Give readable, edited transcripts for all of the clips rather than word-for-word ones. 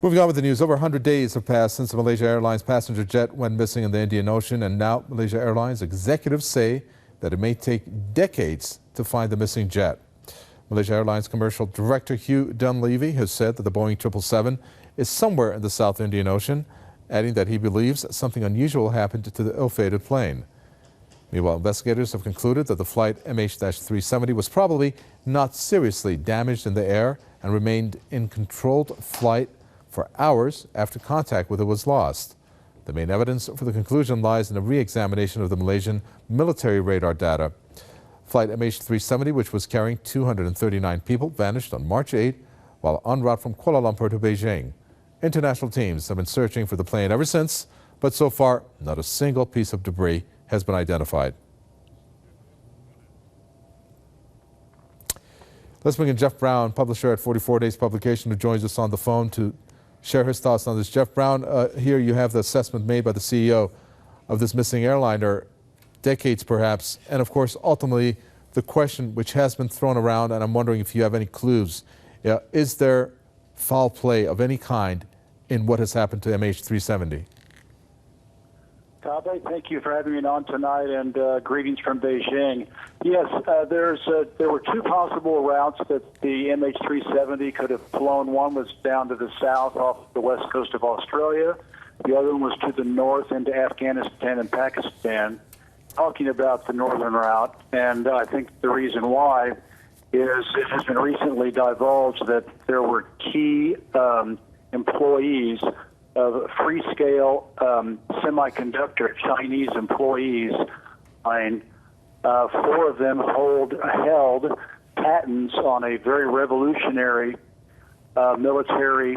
Moving on with the news, over 100 days have passed since the Malaysia Airlines passenger jet went missing in the Indian Ocean, and now Malaysia Airlines executives say that it may take decades to find the missing jet. Malaysia Airlines Commercial Director Hugh Dunleavy has said that the Boeing 777 is somewhere in the South Indian Ocean, adding that he believes something unusual happened to the ill-fated plane. Meanwhile, investigators have concluded that the flight MH-370 was probably not seriously damaged in the air and remained in controlled flight for hours after contact with it was lost. The main evidence for the conclusion lies in a re-examination of the Malaysian military radar data. Flight MH370, which was carrying 239 people, vanished on March 8 while en route from Kuala Lumpur to Beijing. International teams have been searching for the plane ever since, but so far not a single piece of debris has been identified. Let's bring in Jeff Brown, publisher at 44 Days Publication, who joins us on the phone to share his thoughts on this. Jeff Brown, here you have the assessment made by the CEO of this missing airliner, decades perhaps, and of course ultimately the question which has been thrown around, and I'm wondering if you have any clues. Is there foul play of any kind in what has happened to MH370? Tabe, thank you for having me on tonight, and greetings from Beijing. Yes, there were two possible routes that the MH370 could have flown. One was down to the south off the west coast of Australia. The other one was to the north into Afghanistan and Pakistan. Talking about the northern route, and I think the reason why is it has been recently divulged that there were key employees of Freescale Semiconductor, Chinese employees. Four of them held patents on a very revolutionary military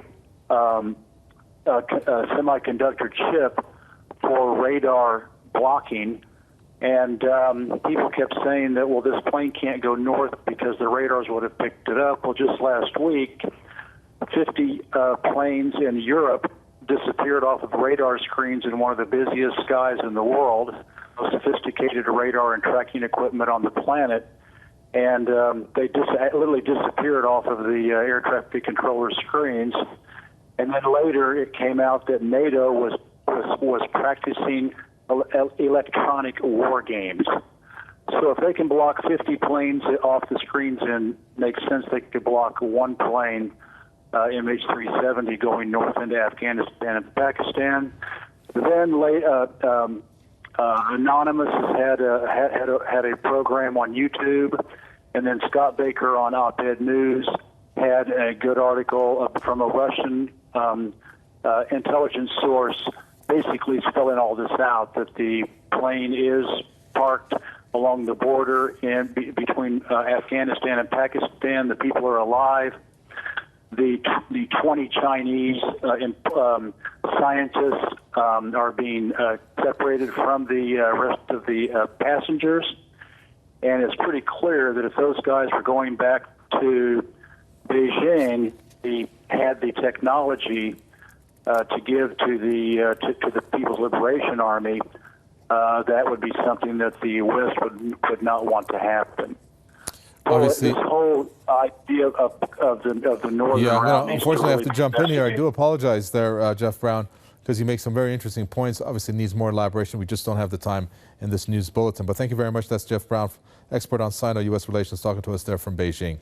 semiconductor chip for radar blocking. And people kept saying that, well, this plane can't go north because the radars would have picked it up. Well, just last week, 50 planes in Europe disappeared off of radar screens in one of the busiest skies in the world, most sophisticated radar and tracking equipment on the planet, and they literally disappeared off of the air traffic controller screens. And then later it came out that NATO was practicing electronic war games. So if they can block 50 planes off the screens, and makes sense they could block one plane, MH370, going north into Afghanistan and Pakistan. Then Anonymous has had a program on YouTube, and then Scott Baker on Op-Ed News had a good article from a Russian intelligence source basically spelling all this out, that the plane is parked along the border between Afghanistan and Pakistan. The people are alive. The 20 Chinese scientists are being separated from the rest of the passengers. And it's pretty clear that if those guys were going back to Beijing, they had the technology to give to the People's Liberation Army, that would be something that the West would not want to happen. Obviously, this whole idea of the northern route. Unfortunately, I have to jump in here. I do apologize there, Jeff Brown, because you make some very interesting points. Obviously, needs more elaboration. We just don't have the time in this news bulletin. But thank you very much. That's Jeff Brown, expert on Sino-U.S. relations, talking to us there from Beijing.